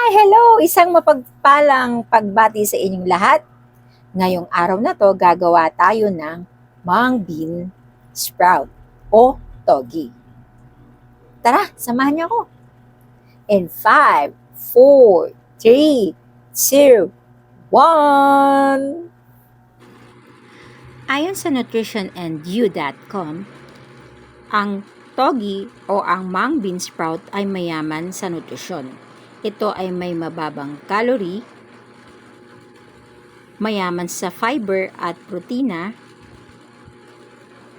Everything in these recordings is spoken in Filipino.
Hello! Isang mapagpalang pagbati sa inyong lahat. Ngayong araw na to, gagawa tayo ng mung bean sprout o togi. Tara, samahan niyo ako. In 5, 4, 3, 2, 1. Ayon sa nutritionandyou.com, ang togi o ang mung bean sprout ay mayaman sa nutrisyon. Ito ay may mababang calorie, mayaman sa fiber at protina,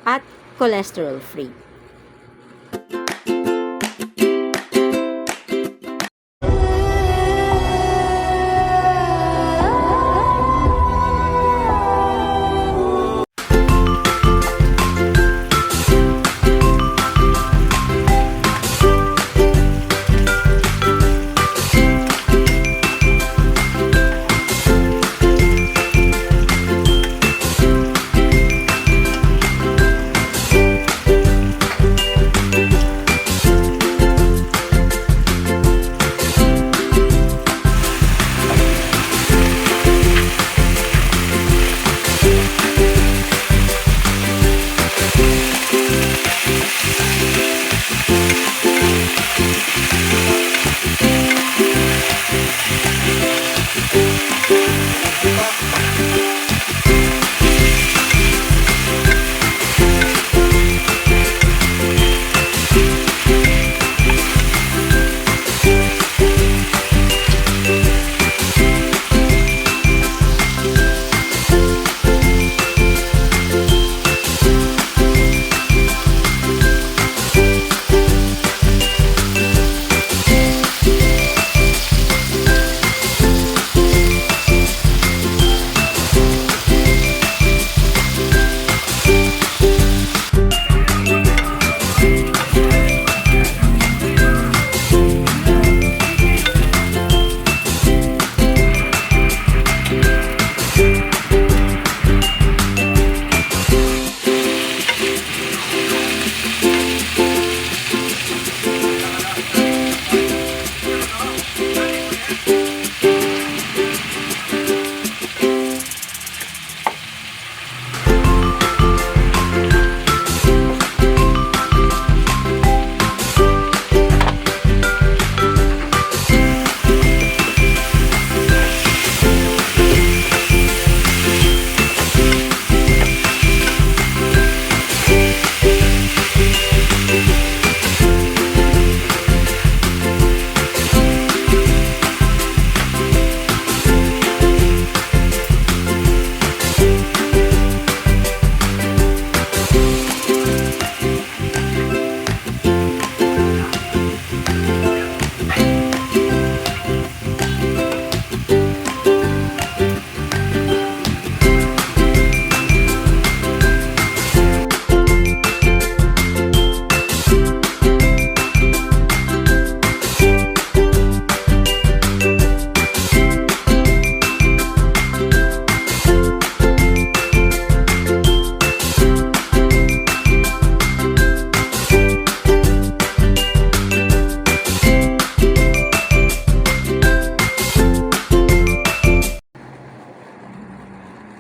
at cholesterol free.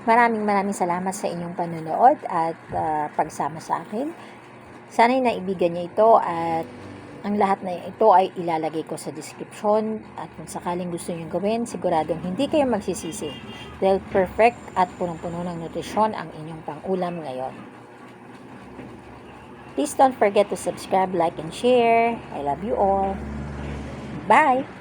Maraming salamat sa inyong panonood at pagsama sa akin. Sana'y naibigan niyo ito at ang lahat na ito ay ilalagay ko sa description at kung sakaling gusto niyo gawin, siguradong hindi kayo magsisisi dahil perfect at punong-puno ng nutrisyon ang inyong pang-ulam ngayon. Please don't forget to subscribe, like, and share. I love you all. Bye!